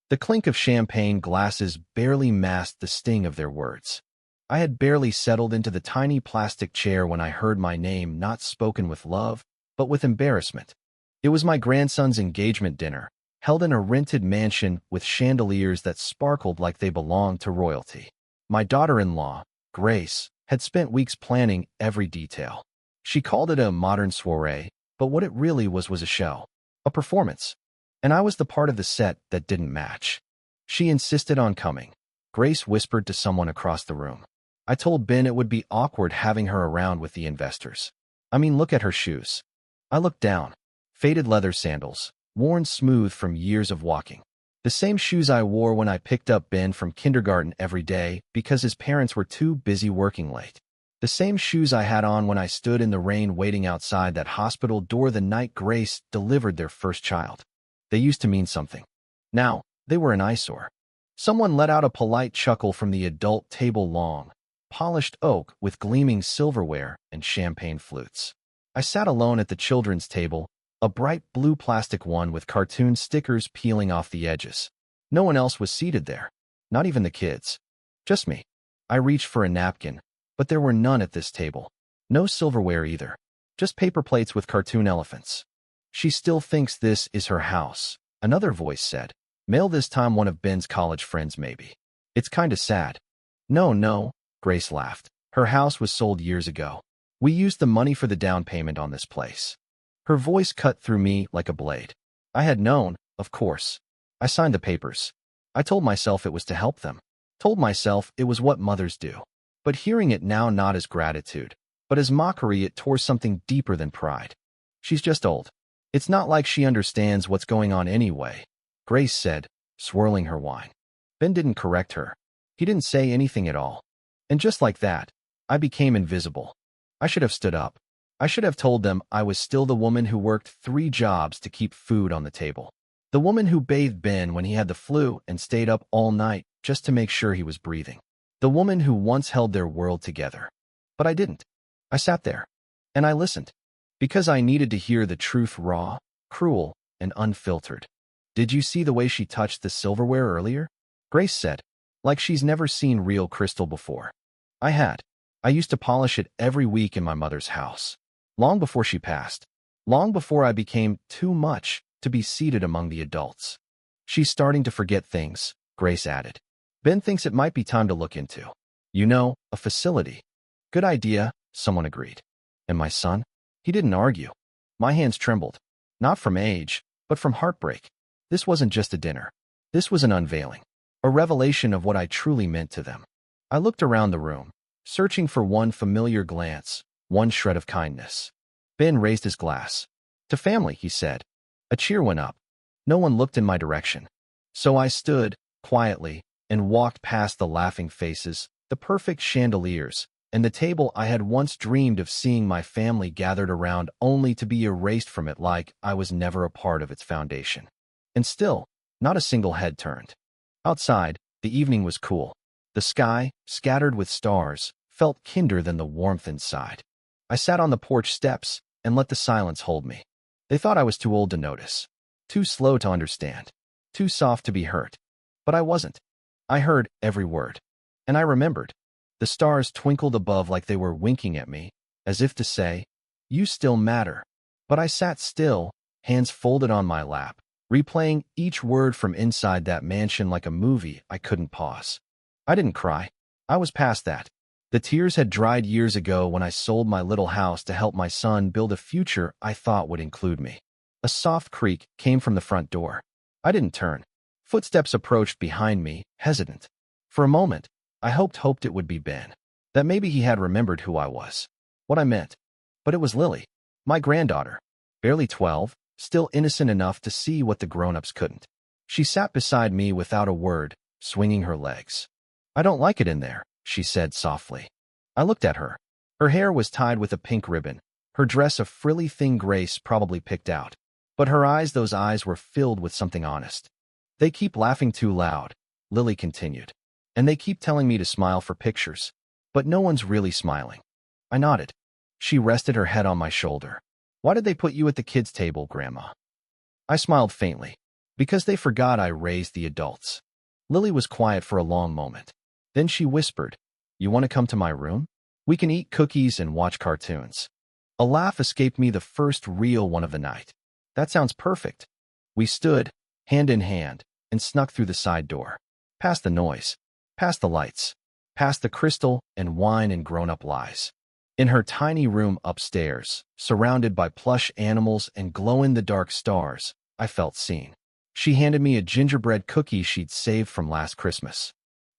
The clink of champagne glasses barely masked the sting of their words. I had barely settled into the tiny plastic chair when I heard my name not spoken with love, but with embarrassment. It was my grandson's engagement dinner, held in a rented mansion with chandeliers that sparkled like they belonged to royalty. My daughter-in-law, Grace, had spent weeks planning every detail. She called it a modern soiree, but what it really was a show, a performance. And I was the part of the set that didn't match. She insisted on coming. Grace whispered to someone across the room. I told Ben it would be awkward having her around with the investors. I mean, look at her shoes. I looked down. Faded leather sandals, worn smooth from years of walking. The same shoes I wore when I picked up Ben from kindergarten every day because his parents were too busy working late. The same shoes I had on when I stood in the rain waiting outside that hospital door the night Grace delivered their first child. They used to mean something. Now, they were an eyesore. Someone let out a polite chuckle from the adult table, long, polished oak with gleaming silverware and champagne flutes. I sat alone at the children's table, a bright blue plastic one with cartoon stickers peeling off the edges. No one else was seated there, not even the kids. Just me. I reached for a napkin, but there were none at this table. No silverware either. Just paper plates with cartoon elephants. She still thinks this is her house, another voice said. Male, this time one of Ben's college friends maybe. It's kinda sad. No, Grace laughed. Her house was sold years ago. We used the money for the down payment on this place. Her voice cut through me like a blade. I had known, of course. I signed the papers. I told myself it was to help them. Told myself it was what mothers do. But hearing it now not as gratitude, but as mockery, it tore something deeper than pride. She's just old. It's not like she understands what's going on anyway, Grace said, swirling her wine. Ben didn't correct her. He didn't say anything at all. And just like that, I became invisible. I should have stood up. I should have told them I was still the woman who worked 3 jobs to keep food on the table. The woman who bathed Ben when he had the flu and stayed up all night just to make sure he was breathing. The woman who once held their world together. But I didn't. I sat there. And I listened. Because I needed to hear the truth, raw, cruel, and unfiltered. Did you see the way she touched the silverware earlier? Grace said, like she's never seen real crystal before. I had. I used to polish it every week in my mother's house. Long before she passed. Long before I became too much to be seated among the adults. She's starting to forget things, Grace added. Ben thinks it might be time to look into. You know, a facility. Good idea, someone agreed. And my son? He didn't argue. My hands trembled. Not from age, but from heartbreak. This wasn't just a dinner. This was an unveiling. A revelation of what I truly meant to them. I looked around the room, searching for one familiar glance, one shred of kindness. Ben raised his glass. To family, he said. A cheer went up. No one looked in my direction. So I stood, quietly, and walked past the laughing faces, the perfect chandeliers, and the table I had once dreamed of seeing my family gathered around, only to be erased from it like I was never a part of its foundation. And still, not a single head turned. Outside, the evening was cool. The sky, scattered with stars, felt kinder than the warmth inside. I sat on the porch steps and let the silence hold me. They thought I was too old to notice, too slow to understand, too soft to be hurt. But I wasn't. I heard every word. And I remembered. The stars twinkled above like they were winking at me, as if to say, you still matter. But I sat still, hands folded on my lap, replaying each word from inside that mansion like a movie I couldn't pause. I didn't cry. I was past that. The tears had dried years ago when I sold my little house to help my son build a future I thought would include me. A soft creak came from the front door. I didn't turn. Footsteps approached behind me, hesitant. For a moment, I hoped it would be Ben. That maybe he had remembered who I was. What I meant. But it was Lily, my granddaughter. Barely 12, still innocent enough to see what the grown-ups couldn't. She sat beside me without a word, swinging her legs. I don't like it in there, she said softly. I looked at her. Her hair was tied with a pink ribbon, her dress a frilly thing Grace probably picked out. But her eyes, those eyes were filled with something honest. They keep laughing too loud, Lily continued. And they keep telling me to smile for pictures. But no one's really smiling. I nodded. She rested her head on my shoulder. Why did they put you at the kids' table, Grandma? I smiled faintly. Because they forgot I raised the adults. Lily was quiet for a long moment. Then she whispered, "You want to come to my room? We can eat cookies and watch cartoons." A laugh escaped me, the first real one of the night. "That sounds perfect." We stood, hand in hand, and snuck through the side door. Past the noise, past the lights, past the crystal and wine and grown-up lies. In her tiny room upstairs, surrounded by plush animals and glow-in-the-dark stars, I felt seen. She handed me a gingerbread cookie she'd saved from last Christmas.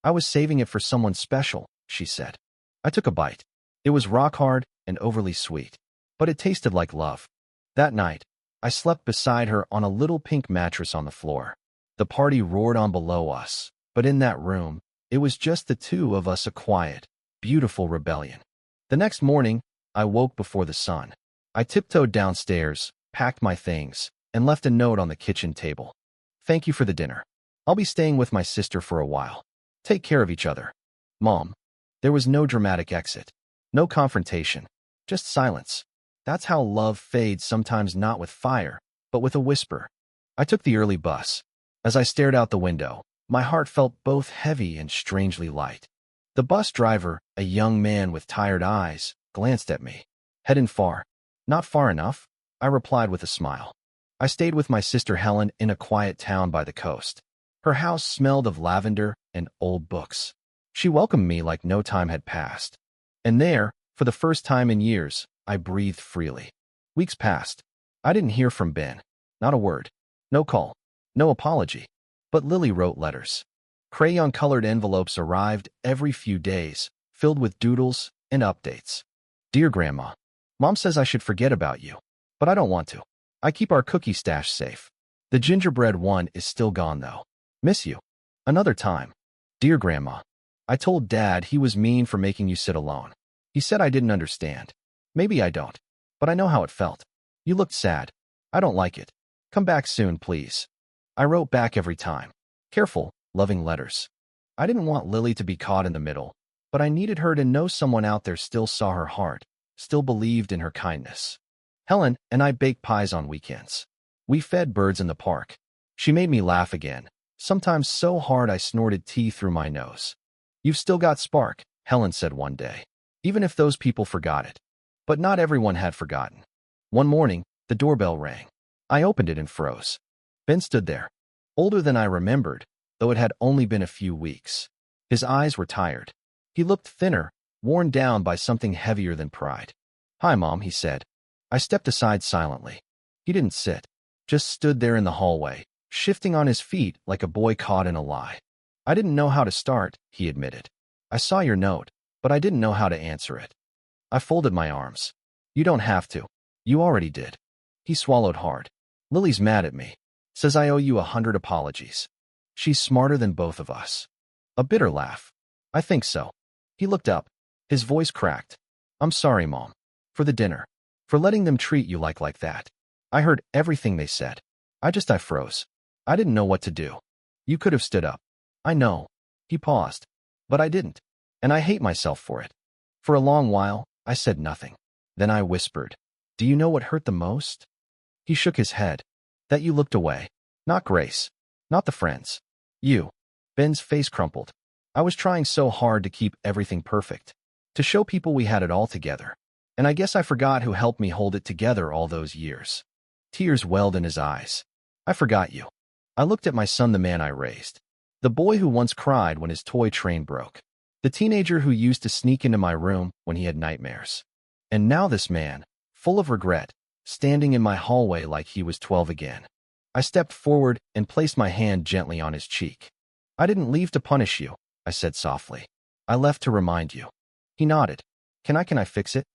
"I was saving it for someone special," she said. I took a bite. It was rock-hard and overly sweet, but it tasted like love. That night, I slept beside her on a little pink mattress on the floor. The party roared on below us, but in that room, it was just the two of us, a quiet, beautiful rebellion. The next morning, I woke before the sun. I tiptoed downstairs, packed my things, and left a note on the kitchen table. "Thank you for the dinner. I'll be staying with my sister for a while. Take care of each other. Mom." There was no dramatic exit, no confrontation, just silence. That's how love fades, sometimes not with fire, but with a whisper. I took the early bus. As I stared out the window, my heart felt both heavy and strangely light. The bus driver, a young man with tired eyes, glanced at me. "Heading far?" "Not far enough," I replied with a smile. I stayed with my sister Helen in a quiet town by the coast. Her house smelled of lavender and old books. She welcomed me like no time had passed. And there, for the first time in years, I breathed freely. Weeks passed. I didn't hear from Ben. Not a word. No call. No apology. But Lily wrote letters. Crayon-colored envelopes arrived every few days, filled with doodles and updates. "Dear Grandma, Mom says I should forget about you, but I don't want to. I keep our cookie stash safe. The gingerbread one is still gone, though. Miss you. Another time. Dear Grandma, I told Dad he was mean for making you sit alone. He said I didn't understand. Maybe I don't, but I know how it felt. You looked sad. I don't like it. Come back soon, please." I wrote back every time. Careful, loving letters. I didn't want Lily to be caught in the middle, but I needed her to know someone out there still saw her heart, still believed in her kindness. Helen and I baked pies on weekends. We fed birds in the park. She made me laugh again, sometimes so hard I snorted tea through my nose. "You've still got spark," Helen said one day, "even if those people forgot it." But not everyone had forgotten. One morning, the doorbell rang. I opened it and froze. Ben stood there, older than I remembered, though it had only been a few weeks. His eyes were tired. He looked thinner, worn down by something heavier than pride. "Hi, Mom," he said. I stepped aside silently. He didn't sit, just stood there in the hallway, shifting on his feet like a boy caught in a lie. "I didn't know how to start," he admitted. "I saw your note, but I didn't know how to answer it." I folded my arms. "You don't have to. You already did." He swallowed hard. "Lily's mad at me. Says I owe you 100 apologies. She's smarter than both of us." A bitter laugh. "I think so." He looked up. His voice cracked. "I'm sorry, Mom. For the dinner. For letting them treat you like that. I heard everything they said. I froze. I didn't know what to do. You could have stood up." "I know." He paused. "But I didn't. And I hate myself for it." For a long while, I said nothing. Then I whispered, "Do you know what hurt the most?" He shook his head. "That you looked away. Not Grace. Not the friends. You." Ben's face crumpled. "I was trying so hard to keep everything perfect. To show people we had it all together. And I guess I forgot who helped me hold it together all those years." Tears welled in his eyes. "I forgot you." I looked at my son, the man I raised. The boy who once cried when his toy train broke. The teenager who used to sneak into my room when he had nightmares. And now this man, full of regret, standing in my hallway like he was 12 again. I stepped forward and placed my hand gently on his cheek. "I didn't leave to punish you," I said softly. "I left to remind you." He nodded. Can I fix it?"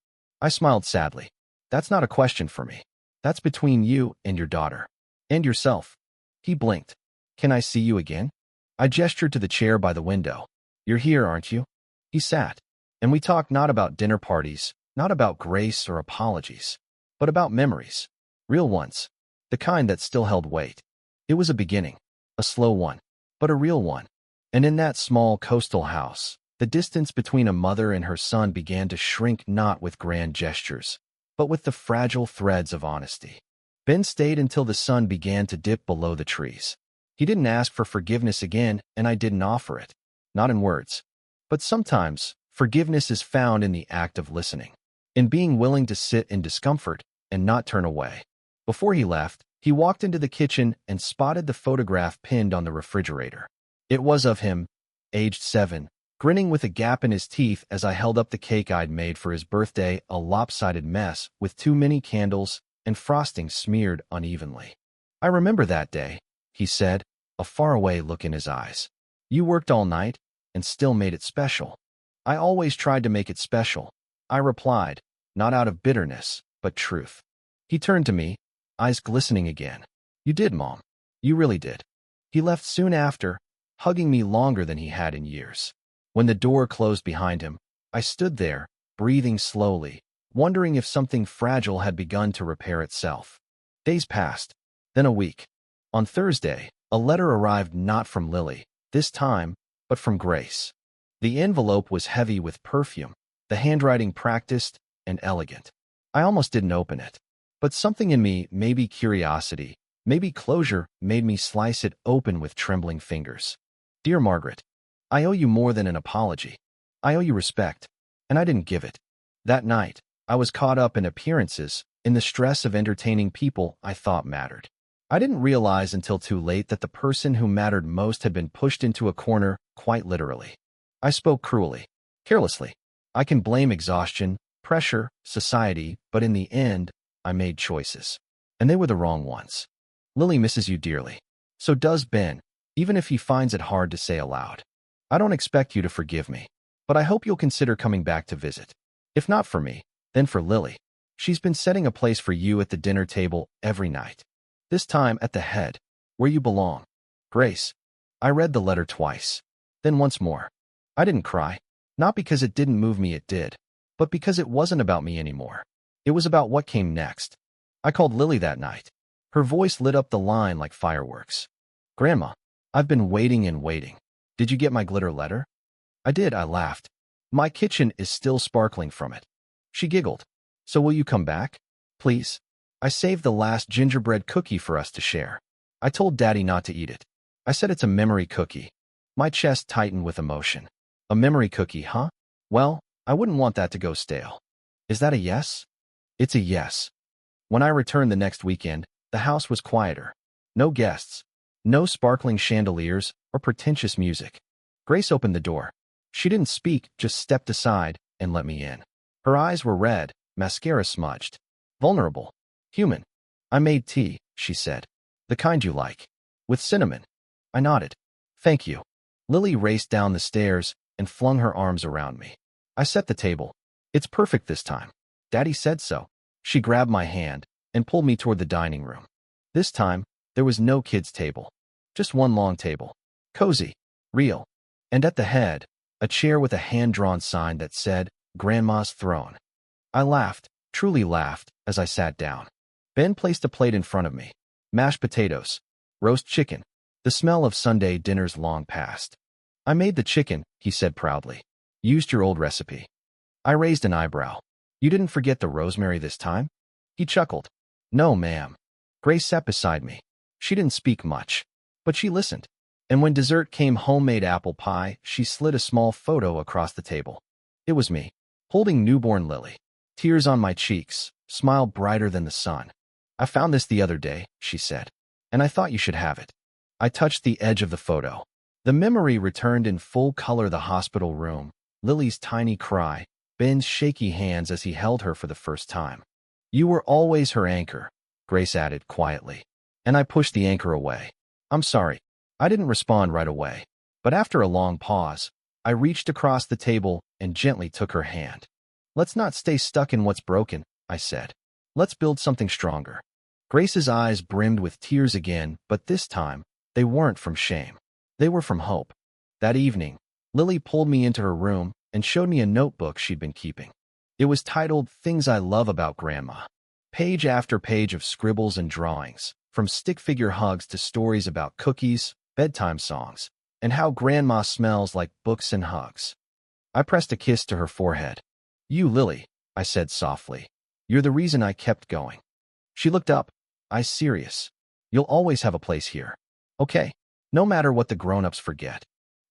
I smiled sadly. "That's not a question for me. That's between you and your daughter. And yourself." He blinked. "Can I see you again?" I gestured to the chair by the window. "You're here, aren't you?" He sat, and we talked not about dinner parties, not about grace or apologies, but about memories. Real ones. The kind that still held weight. It was a beginning. A slow one, but a real one. And in that small coastal house, the distance between a mother and her son began to shrink, not with grand gestures, but with the fragile threads of honesty. Ben stayed until the sun began to dip below the trees. He didn't ask for forgiveness again, and I didn't offer it. Not in words. But sometimes, forgiveness is found in the act of listening, in being willing to sit in discomfort and not turn away. Before he left, he walked into the kitchen and spotted the photograph pinned on the refrigerator. It was of him, aged 7, grinning with a gap in his teeth as I held up the cake I'd made for his birthday, a lopsided mess with too many candles and frosting smeared unevenly. "I remember that day," he said, a faraway look in his eyes. "You worked all night and still made it special." "I always tried to make it special," I replied, not out of bitterness, but truth. He turned to me, eyes glistening again. "You did, Mom. You really did." He left soon after, hugging me longer than he had in years. When the door closed behind him, I stood there, breathing slowly, wondering if something fragile had begun to repair itself. Days passed, then a week. On Thursday, a letter arrived not from Lily, this time, but from Grace. The envelope was heavy with perfume, the handwriting practiced and elegant. I almost didn't open it. But something in me, maybe curiosity, maybe closure, made me slice it open with trembling fingers. "Dear Margaret, I owe you more than an apology. I owe you respect, and I didn't give it. That night, I was caught up in appearances, in the stress of entertaining people I thought mattered. I didn't realize until too late that the person who mattered most had been pushed into a corner, quite literally. I spoke cruelly, carelessly. I can blame exhaustion, pressure, society, but in the end, I made choices. And they were the wrong ones. Lily misses you dearly. So does Ben, even if he finds it hard to say aloud. I don't expect you to forgive me, but I hope you'll consider coming back to visit. If not for me, then for Lily. She's been setting a place for you at the dinner table every night. This time at the head, where you belong. Grace." I read the letter twice, then once more. I didn't cry, not because it didn't move me, it did, but because it wasn't about me anymore. It was about what came next. I called Lily that night. Her voice lit up the line like fireworks. "Grandma, I've been waiting and waiting. Did you get my glitter letter?" "I did," I laughed. "My kitchen is still sparkling from it." She giggled. "So will you come back? Please? I saved the last gingerbread cookie for us to share. I told Daddy not to eat it. I said it's a memory cookie." My chest tightened with emotion. "A memory cookie, huh? Well, I wouldn't want that to go stale." "Is that a yes?" "It's a yes." When I returned the next weekend, the house was quieter. No guests. No sparkling chandeliers or pretentious music. Grace opened the door. She didn't speak, just stepped aside and let me in. Her eyes were red, mascara smudged. Vulnerable. Human. "I made tea," she said. "The kind you like. With cinnamon." I nodded. "Thank you." Lily raced down the stairs and flung her arms around me. I set the table. "It's perfect this time. Daddy said so." She grabbed my hand and pulled me toward the dining room. This time, there was no kids' table. Just one long table. Cozy. Real. And at the head, a chair with a hand-drawn sign that said, "Grandma's Throne." I laughed, truly laughed, as I sat down. Ben placed a plate in front of me. Mashed potatoes. Roast chicken. The smell of Sunday dinners long past. "I made the chicken," he said proudly. "Used your old recipe." I raised an eyebrow. "You didn't forget the rosemary this time?" He chuckled. "No, ma'am." Grace sat beside me. She didn't speak much, but she listened. And when dessert came, homemade apple pie, she slid a small photo across the table. It was me, holding newborn Lily. Tears on my cheeks, smile brighter than the sun. "I found this the other day," she said, "and I thought you should have it." I touched the edge of the photo. The memory returned in full color: the hospital room, Lily's tiny cry, Ben's shaky hands as he held her for the first time. "You were always her anchor," Grace added quietly. And I pushed the anchor away. "I'm sorry." I didn't respond right away, but after a long pause, I reached across the table and gently took her hand. "Let's not stay stuck in what's broken," I said. "Let's build something stronger." Grace's eyes brimmed with tears again, but this time, they weren't from shame. They were from hope. That evening, Lily pulled me into her room and showed me a notebook she'd been keeping. It was titled "Things I Love About Grandma." Page after page of scribbles and drawings, from stick figure hugs to stories about cookies, bedtime songs, and how Grandma smells like books and hugs. I pressed a kiss to her forehead. "You, Lily," I said softly. "You're the reason I kept going." She looked up, "I'm serious. You'll always have a place here. Okay? No matter what the grown-ups forget."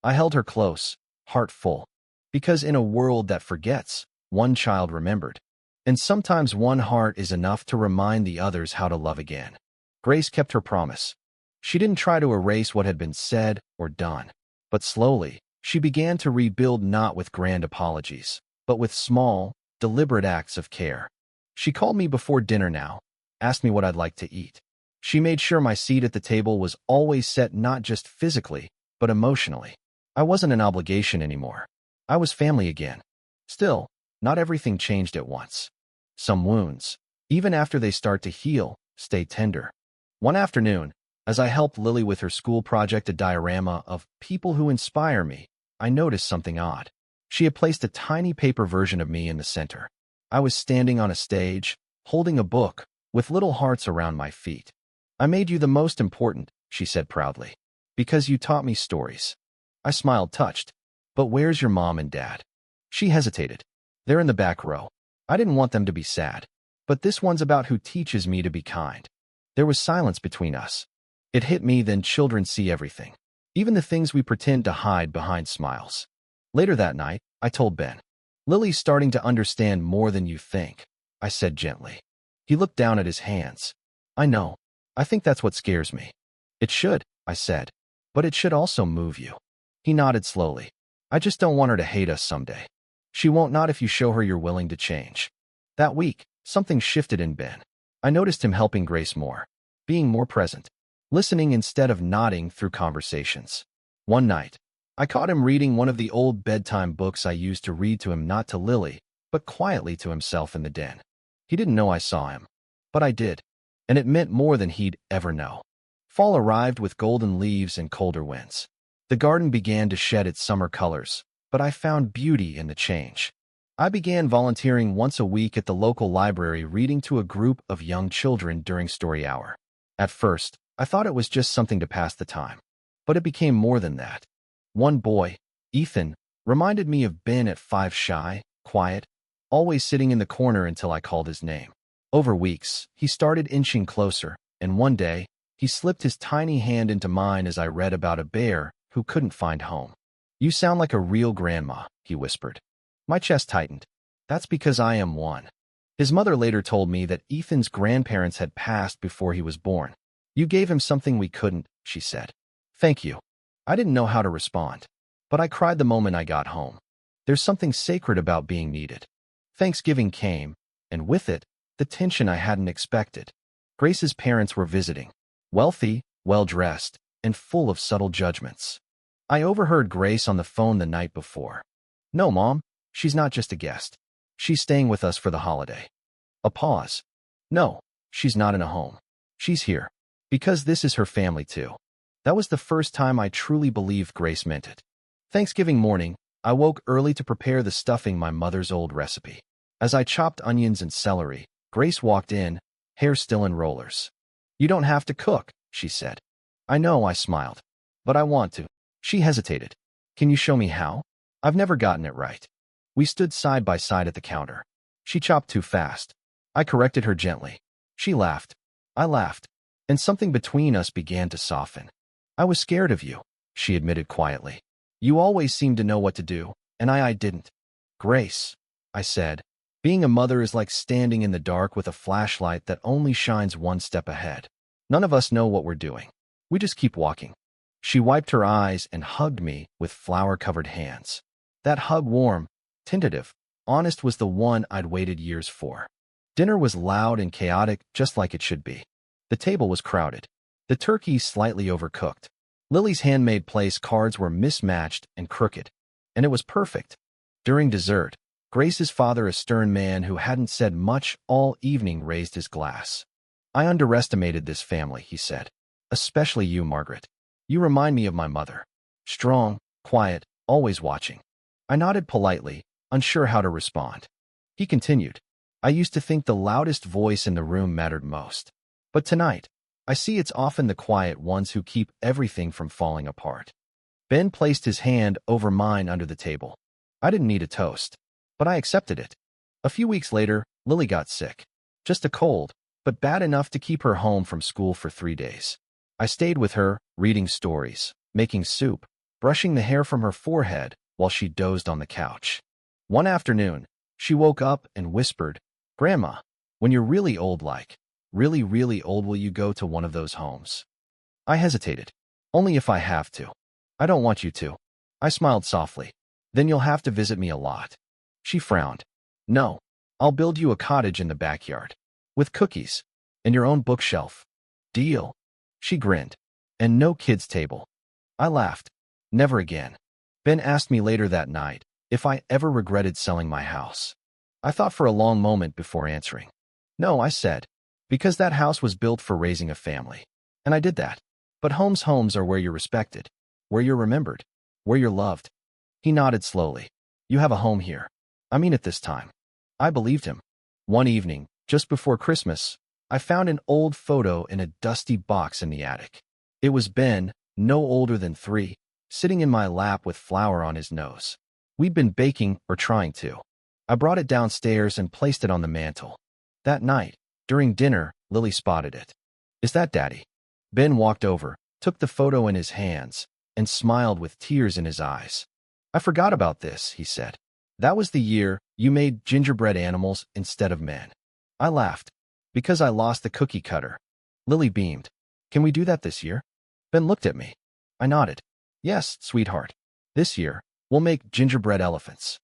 I held her close, heart full. Because in a world that forgets, one child remembered. And sometimes one heart is enough to remind the others how to love again. Grace kept her promise. She didn't try to erase what had been said or done. But slowly, she began to rebuild, not with grand apologies, but with small, deliberate acts of care. She called me before dinner now, asked me what I'd like to eat. She made sure my seat at the table was always set, not just physically, but emotionally. I wasn't an obligation anymore. I was family again. Still, not everything changed at once. Some wounds, even after they start to heal, stay tender. One afternoon, as I helped Lily with her school project, a diorama of people who inspire me, I noticed something odd. She had placed a tiny paper version of me in the center. I was standing on a stage, holding a book, with little hearts around my feet. "I made you the most important," she said proudly, "because you taught me stories." I smiled, touched. "But where's your mom and dad?" She hesitated. "They're in the back row. I didn't want them to be sad. But this one's about who teaches me to be kind." There was silence between us. It hit me then: children see everything, even the things we pretend to hide behind smiles. Later that night, I told Ben, "Lily's starting to understand more than you think," I said gently. He looked down at his hands. "I know. I think that's what scares me." "It should," I said. "But it should also move you." He nodded slowly. "I just don't want her to hate us someday." "She won't, not if you show her you're willing to change." That week, something shifted in Ben. I noticed him helping Grace more, being more present, listening instead of nodding through conversations. One night, I caught him reading one of the old bedtime books I used to read to him, not to Lily, but quietly to himself in the den. He didn't know I saw him, but I did, and it meant more than he'd ever know. Fall arrived with golden leaves and colder winds. The garden began to shed its summer colors, but I found beauty in the change. I began volunteering once a week at the local library, reading to a group of young children during story hour. At first, I thought it was just something to pass the time, but it became more than that. One boy, Ethan, reminded me of Ben at 5, shy, quiet, always sitting in the corner until I called his name. Over weeks, he started inching closer, and one day, he slipped his tiny hand into mine as I read about a bear who couldn't find home. "You sound like a real grandma," he whispered. My chest tightened. "That's because I am one." His mother later told me that Ethan's grandparents had passed before he was born. "You gave him something we couldn't," she said. "Thank you." I didn't know how to respond, but I cried the moment I got home. There's something sacred about being needed. Thanksgiving came, and with it, the tension I hadn't expected. Grace's parents were visiting, wealthy, well-dressed, and full of subtle judgments. I overheard Grace on the phone the night before. "No, Mom, she's not just a guest. She's staying with us for the holiday." A pause. "No, she's not in a home. She's here. Because this is her family too." That was the first time I truly believed Grace meant it. Thanksgiving morning, I woke early to prepare the stuffing, my mother's old recipe. As I chopped onions and celery, Grace walked in, hair still in rollers. "You don't have to cook," she said. "I know," I smiled. "But I want to." She hesitated. "Can you show me how? I've never gotten it right." We stood side by side at the counter. She chopped too fast. I corrected her gently. She laughed. I laughed. And something between us began to soften. "I was scared of you," she admitted quietly. "You always seemed to know what to do, and I didn't." "Grace," I said, "being a mother is like standing in the dark with a flashlight that only shines one step ahead. None of us know what we're doing. We just keep walking." She wiped her eyes and hugged me with flour-covered hands. That hug, warm, tentative, honest, was the one I'd waited years for. Dinner was loud and chaotic, just like it should be. The table was crowded. The turkey slightly overcooked. Lily's handmade place cards were mismatched and crooked, and it was perfect. During dessert, Grace's father, a stern man who hadn't said much all evening, raised his glass. "I underestimated this family," he said. "Especially you, Margaret. You remind me of my mother. Strong, quiet, always watching." I nodded politely, unsure how to respond. He continued, "I used to think the loudest voice in the room mattered most. But tonight, I see it's often the quiet ones who keep everything from falling apart." Ben placed his hand over mine under the table. I didn't need a toast, but I accepted it. A few weeks later, Lily got sick. Just a cold, but bad enough to keep her home from school for 3 days. I stayed with her, reading stories, making soup, brushing the hair from her forehead while she dozed on the couch. One afternoon, she woke up and whispered, "Grandma, when you're really old, like, really, really old, will you go to one of those homes?" I hesitated. "Only if I have to." "I don't want you to." I smiled softly. "Then you'll have to visit me a lot." She frowned. "No, I'll build you a cottage in the backyard, with cookies, and your own bookshelf. Deal?" She grinned. "And no kids' table." I laughed. "Never again." Ben asked me later that night if I ever regretted selling my house. I thought for a long moment before answering. "No," I said, "because that house was built for raising a family. And I did that. But homes are where you're respected, where you're remembered, where you're loved." He nodded slowly. "You have a home here. I mean it this time." I believed him. One evening, just before Christmas, I found an old photo in a dusty box in the attic. It was Ben, no older than 3, sitting in my lap with flour on his nose. We'd been baking, or trying to. I brought it downstairs and placed it on the mantel. That night, during dinner, Lily spotted it. "Is that Daddy?" Ben walked over, took the photo in his hands, and smiled with tears in his eyes. "I forgot about this," he said. "That was the year you made gingerbread animals instead of men." I laughed. "Because I lost the cookie cutter." Lily beamed. "Can we do that this year?" Ben looked at me. I nodded. "Yes, sweetheart. This year, we'll make gingerbread elephants."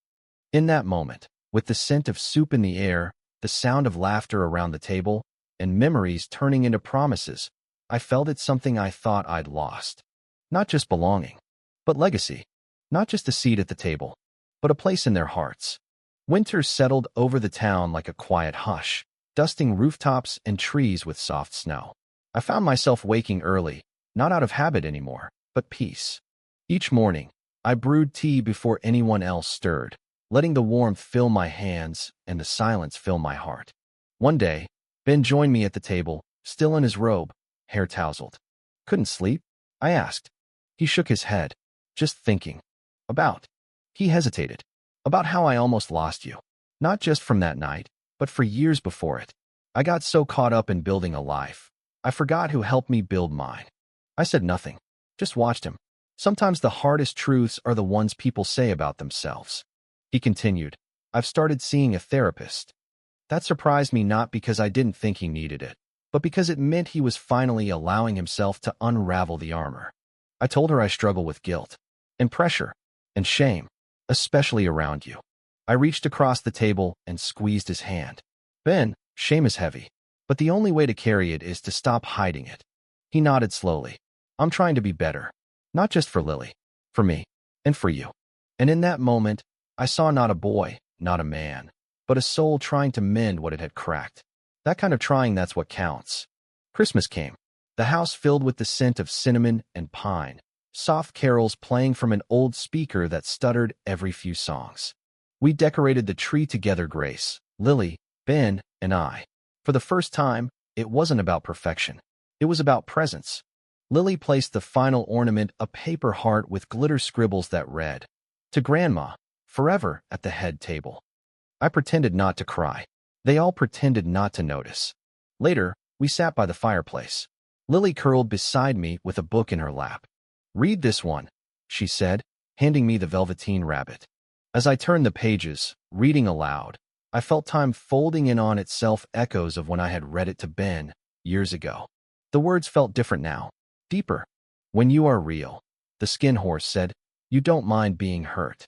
In that moment, with the scent of soup in the air, the sound of laughter around the table, and memories turning into promises, I felt it's something I thought I'd lost. Not just belonging, but legacy. Not just a seat at the table, but a place in their hearts. Winter settled over the town like a quiet hush, dusting rooftops and trees with soft snow. I found myself waking early, not out of habit anymore, but peace. Each morning, I brewed tea before anyone else stirred, letting the warmth fill my hands and the silence fill my heart. One day, Ben joined me at the table, still in his robe, hair tousled. "Couldn't sleep?" I asked. He shook his head. "Just thinking." "About?" He hesitated. "About how I almost lost you. Not just from that night, but for years before it. I got so caught up in building a life, I forgot who helped me build mine." I said nothing, just watched him. Sometimes the hardest truths are the ones people say about themselves. He continued, "I've started seeing a therapist." That surprised me, not because I didn't think he needed it, but because it meant he was finally allowing himself to unravel the armor. I told her I struggle with guilt, and pressure, and shame, especially around you. I reached across the table and squeezed his hand. "Ben, shame is heavy, but the only way to carry it is to stop hiding it." He nodded slowly. "I'm trying to be better, not just for Lily, for me, and for you." And in that moment, I saw not a boy, not a man, but a soul trying to mend what it had cracked. That kind of trying, that's what counts. Christmas came. The house filled with the scent of cinnamon and pine, soft carols playing from an old speaker that stuttered every few songs. We decorated the tree together, Grace, Lily, Ben, and I. For the first time, it wasn't about perfection. It was about presence. Lily placed the final ornament, a paper heart with glitter scribbles that read, "To Grandma, forever," at the head table. I pretended not to cry. They all pretended not to notice. Later, we sat by the fireplace. Lily curled beside me with a book in her lap. "Read this one," she said, handing me the Velveteen Rabbit. As I turned the pages, reading aloud, I felt time folding in on itself, echoes of when I had read it to Ben years ago. The words felt different now, deeper. "When you are real," the skin horse said, "you don't mind being hurt."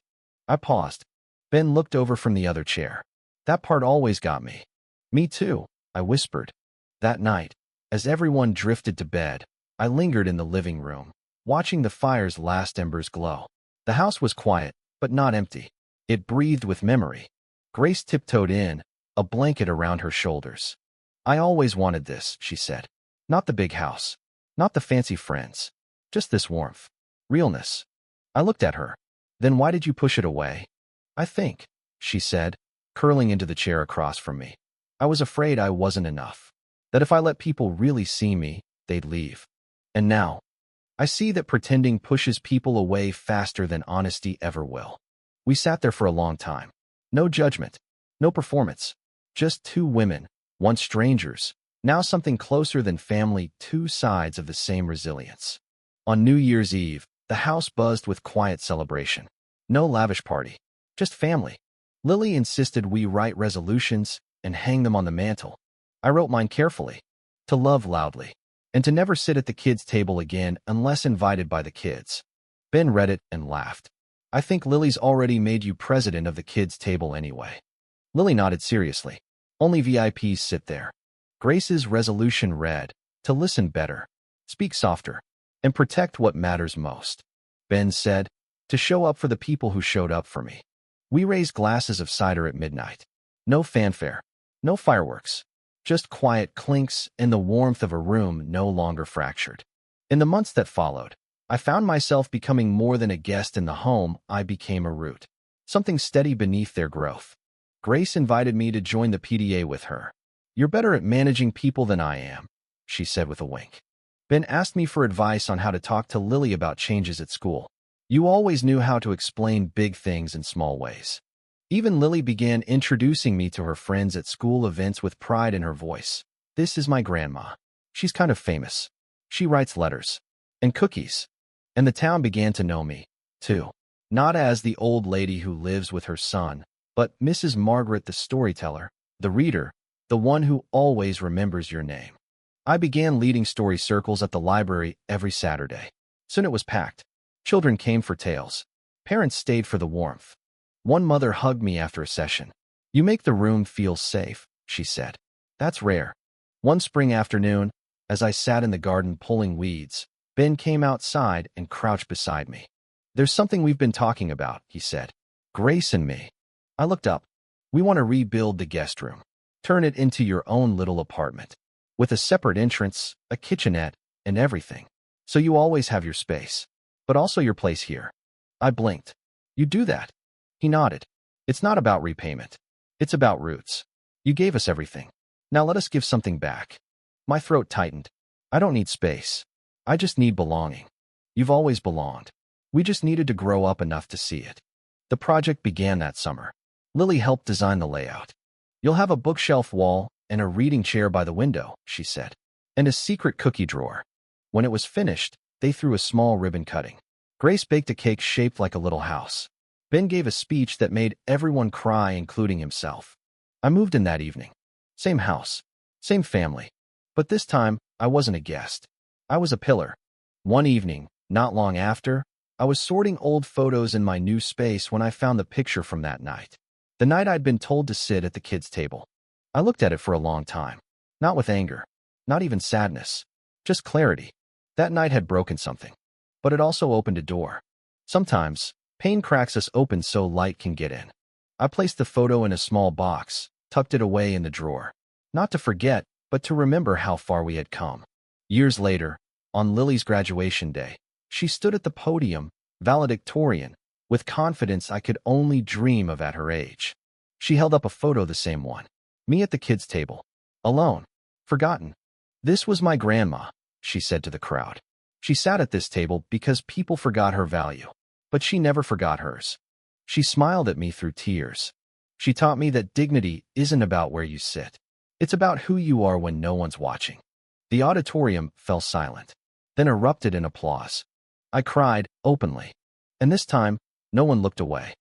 I paused. Ben looked over from the other chair. "That part always got me." "Me too," I whispered. That night, as everyone drifted to bed, I lingered in the living room, watching the fire's last embers glow. The house was quiet, but not empty. It breathed with memory. Grace tiptoed in, a blanket around her shoulders. "I always wanted this," she said. "Not the big house, not the fancy friends, just this warmth, realness." I looked at her. "Then why did you push it away?" "I think," she said, curling into the chair across from me, "I was afraid I wasn't enough. That if I let people really see me, they'd leave. And now, I see that pretending pushes people away faster than honesty ever will." We sat there for a long time. No judgment, no performance. Just two women, once strangers, Now something closer than family, two sides of the same resilience. On New Year's Eve, the house buzzed with quiet celebration. No lavish party, just family. Lily insisted we write resolutions and hang them on the mantel. I wrote mine carefully. To love loudly. And to never sit at the kids' table again unless invited by the kids. Ben read it and laughed. I think Lily's already made you president of the kids' table anyway. Lily nodded seriously. Only VIPs sit there. Grace's resolution read, to listen better, speak softer, and protect what matters most. Ben said, to show up for the people who showed up for me. We raised glasses of cider at midnight. No fanfare, no fireworks, just quiet clinks and the warmth of a room no longer fractured. In the months that followed, I found myself becoming more than a guest in the home. I became a root, something steady beneath their growth. Grace invited me to join the PDA with her. You're better at managing people than I am, she said with a wink. Ben asked me for advice on how to talk to Lily about changes at school. You always knew how to explain big things in small ways. Even Lily began introducing me to her friends at school events with pride in her voice. This is my grandma. She's kind of famous. She writes letters and cookies. And the town began to know me, too. Not as the old lady who lives with her son, but Mrs. Margaret the storyteller, the reader, the one who always remembers your name. I began leading story circles at the library every Saturday. Soon it was packed. Children came for tales. Parents stayed for the warmth. One mother hugged me after a session. You make the room feel safe, she said. That's rare. One spring afternoon, as I sat in the garden pulling weeds, Ben came outside and crouched beside me. There's something we've been talking about, he said. Grace and me. I looked up. We want to rebuild the guest room. Turn it into your own little apartment. With a separate entrance, a kitchenette, and everything. So you always have your space. But also your place here. I blinked. You do that? He nodded. It's not about repayment. It's about roots. You gave us everything. Now let us give something back. My throat tightened. I don't need space. I just need belonging. You've always belonged. We just needed to grow up enough to see it. The project began that summer. Lily helped design the layout. You'll have a bookshelf wall and a reading chair by the window, she said, and a secret cookie drawer. When it was finished, they threw a small ribbon cutting. Grace baked a cake shaped like a little house. Ben gave a speech that made everyone cry, including himself. I moved in that evening. Same house, same family. But this time, I wasn't a guest. I was a pillar. One evening, not long after, I was sorting old photos in my new space when I found the picture from that night. The night I'd been told to sit at the kids' table. I looked at it for a long time. Not with anger. Not even sadness. Just clarity. That night had broken something. But it also opened a door. Sometimes, pain cracks us open so light can get in. I placed the photo in a small box, tucked it away in the drawer. Not to forget, but to remember how far we had come. Years later, on Lily's graduation day, she stood at the podium, valedictorian, with confidence I could only dream of at her age. She held up a photo, the same one. Me at the kids' table. Alone. Forgotten. This was my grandma, she said to the crowd. She sat at this table because people forgot her value. But she never forgot hers. She smiled at me through tears. She taught me that dignity isn't about where you sit. It's about who you are when no one's watching. The auditorium fell silent, then erupted in applause. I cried, openly. And this time, no one looked away.